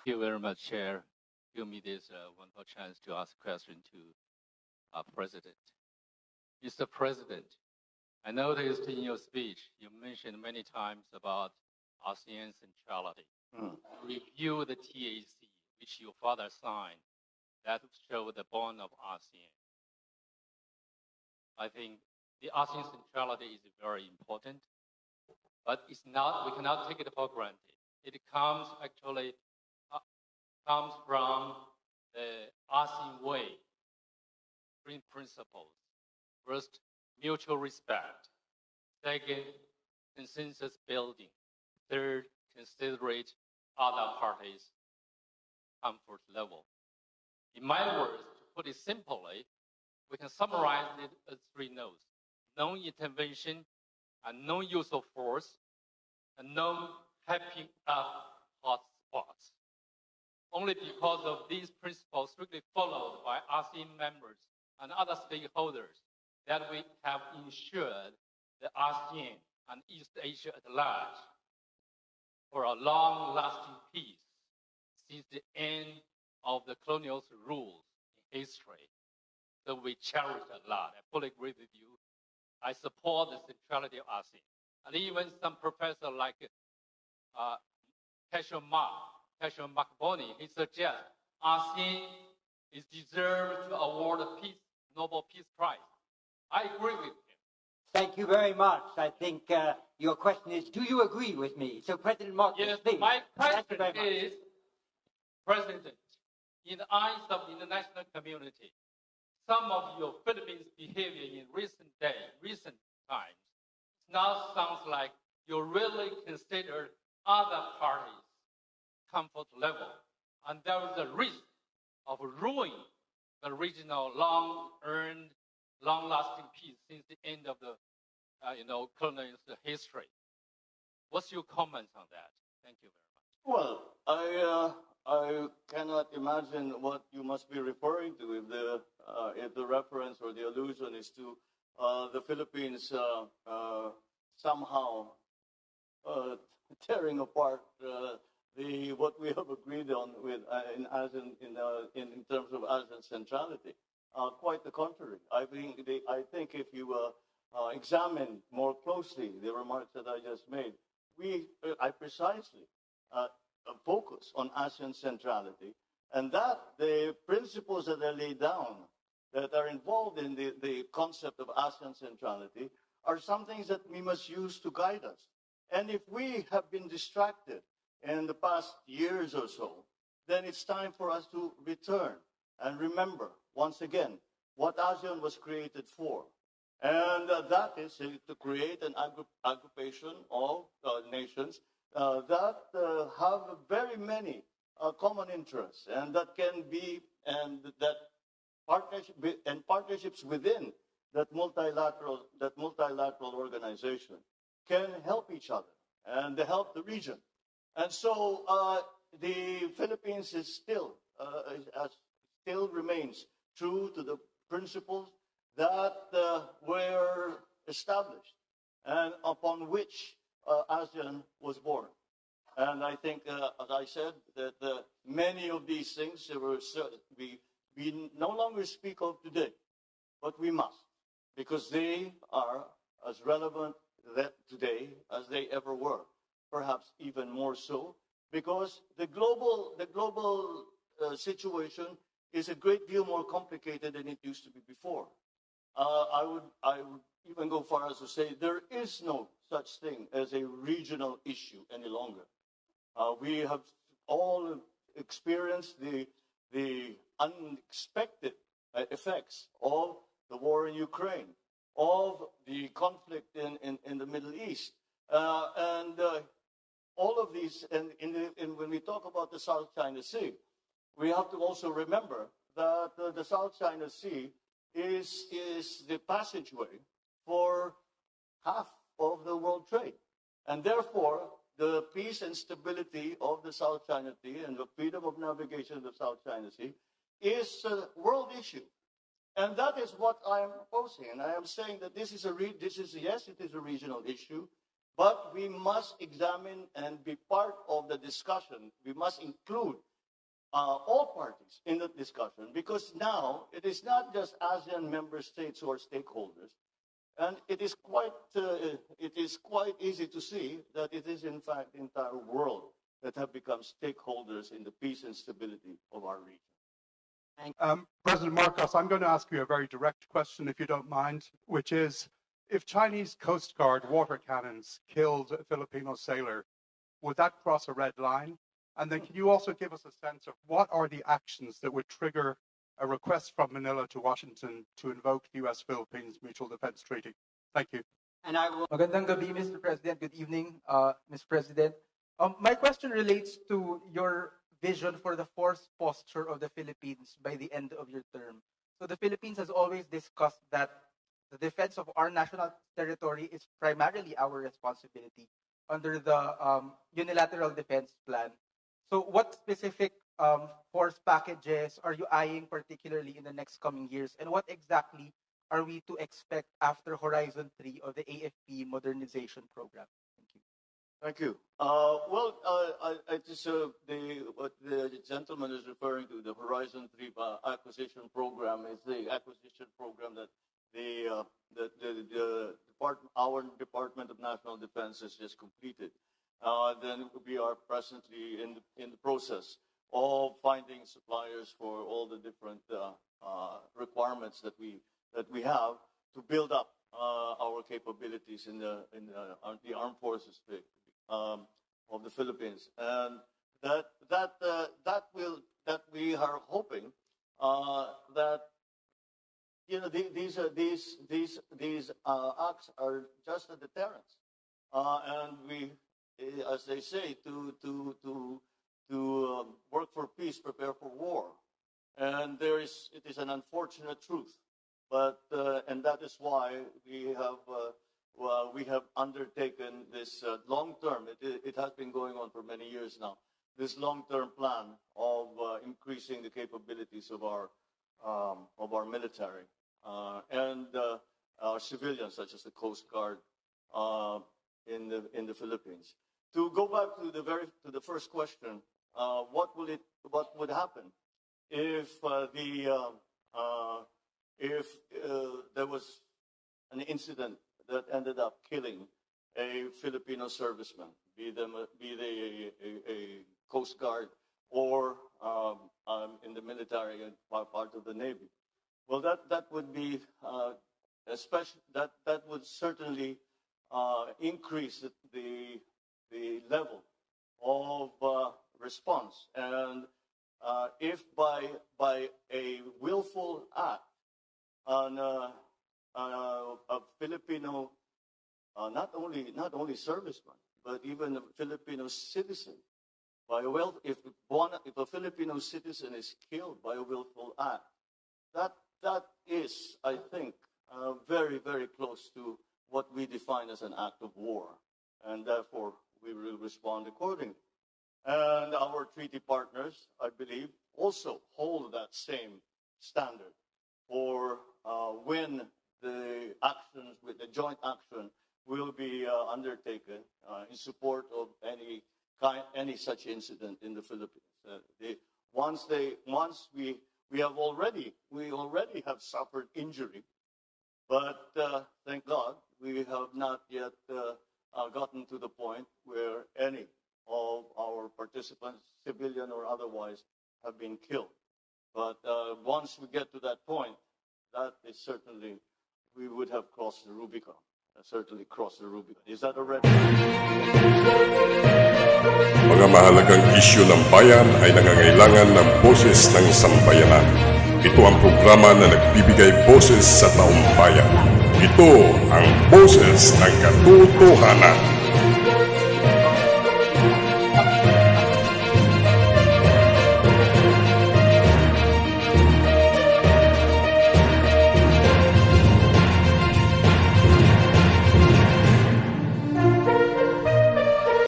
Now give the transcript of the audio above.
you very much, Chair. Give me this wonderful chance to ask a question to President. Mr. President, I noticed in your speech you mentioned many times about ASEAN centrality. Review the TAC, which your father signed, that show the bond of ASEAN. I think the ASEAN centrality is very important, but it's not. We cannot take it for granted. It comes from the ASEAN way, three principles. First, mutual respect. Second, consensus building. Third, considerate other parties' comfort level. In my words, to put it simply, we can summarize it as three no's: non-intervention, and non-use of force, and non-hyping up hot spots. Only because of these principles strictly followed by ASEAN members and other stakeholders that we have ensured the ASEAN and East Asia at large for a long-lasting peace since the end of the colonial rules in history. So we cherish a lot. I fully agree with you. I support the centrality of ASEAN. And even some professor like Cashel Makboni, he suggests ASEAN is deserved to award a Nobel Peace Prize. I agree with him. Thank you very much. I think your question is, do you agree with me? So President Marcos, yes, please. My question is, President, in the eyes of the international community, some of your Philippines behavior in recent times now sounds like you really consider other parties' comfort level, and there is a risk of ruining the regional long-earned, long-lasting peace since the end of the, colonial history. What's your comments on that? Thank you very much. Well, I cannot imagine what you must be referring to if the reference or the allusion is to the Philippines somehow tearing apart what we have agreed on with in terms of ASEAN centrality. Quite the contrary. I think if you examine more closely the remarks that I just made, I precisely focus on ASEAN centrality, and that the principles that are laid down that are involved in the concept of ASEAN centrality are some things that we must use to guide us. And if we have been distracted in the past years or so, then it's time for us to return and remember once again what ASEAN was created for. And that is to create an aggregation of nations that have very many common interests, and that can be, and that partnerships within that multilateral organization can help each other and help the region. And so the Philippines is still remains true to the principles that were established and upon which ASEAN was born. And I think, as I said, that many of these things we no longer speak of today, but we must, because they are as relevant today as they ever were, perhaps even more so, because the global situation is a great deal more complicated than it used to be before. I would even go far as to say there is no such thing as a regional issue any longer. We have all experienced the unexpected effects of the war in Ukraine, of the conflict in the Middle East, and all of these. And when we talk about the South China Sea, we have to also remember that the South China Sea is the passageway for half of the world trade. And therefore, the peace and stability of the South China Sea and the freedom of navigation of the South China Sea is a world issue. And that is what I am proposing. And I am saying that yes, it is a regional issue, but we must examine and be part of the discussion. We must include all parties in the discussion, because now it is not just ASEAN member states who are stakeholders, and it is quite easy to see that it is in fact the entire world that have become stakeholders in the peace and stability of our region. President Marcos, I'm going to ask you a very direct question, if you don't mind, which is, if Chinese Coast Guard water cannons killed a Filipino sailor, would that cross a red line? And then can you also give us a sense of what are the actions that would trigger a request from Manila to Washington to invoke the U.S.-Philippines Mutual Defense Treaty? Thank you. And I will. Magandang gabi, Mr. President. Good evening, Mr. President. My question relates to your vision for the force posture of the Philippines by the end of your term. So the Philippines has always discussed that the defense of our national territory is primarily our responsibility under the unilateral defense plan. So what specific force packages are you eyeing particularly in the next coming years? And what exactly are we to expect after Horizon 3 of the AFP modernization program? Thank you. Thank you. What the gentleman is referring to, the Horizon 3 acquisition program, is the acquisition program that our Department of National Defense has just completed. Then we are presently in the process of finding suppliers for all the different requirements that we have to build up our capabilities in the armed forces of the Philippines, and that we are hoping that these acts are just a deterrence, and we, as they say, to work for peace, prepare for war, and it is an unfortunate truth, but and that is why we have undertaken this long-term. It has been going on for many years now. This long-term plan of increasing the capabilities of our military and our civilians, such as the Coast Guard in the Philippines. To go back to the first question, what would happen if there was an incident that ended up killing a Filipino serviceman, be they a Coast Guard or in the military and part of the Navy? Well, that would be that would certainly increase the level of response, and if by a willful act on a Filipino, not only serviceman, but even a Filipino citizen, if a Filipino citizen is killed by a willful act, that is, I think, very, very close to what we define as an act of war, and therefore we will respond accordingly. And our treaty partners, I believe, also hold that same standard for when the actions, with the joint action, will be undertaken in support of any such incident in the Philippines. Once we already have suffered injury, but thank God we have not yet gotten to the point where any of our participants, civilian or otherwise, have been killed. But once we get to that point, that is certainly, we would have crossed the Rubicon. Certainly crossed the Rubicon. Is that already? Mga mahalagang isyu ng bayan ay nangangailangan ng boses ng sambayanan. Ito ang programa na nagbibigay boses sa taong bayan. Ito ang Boses ng Katotohanan.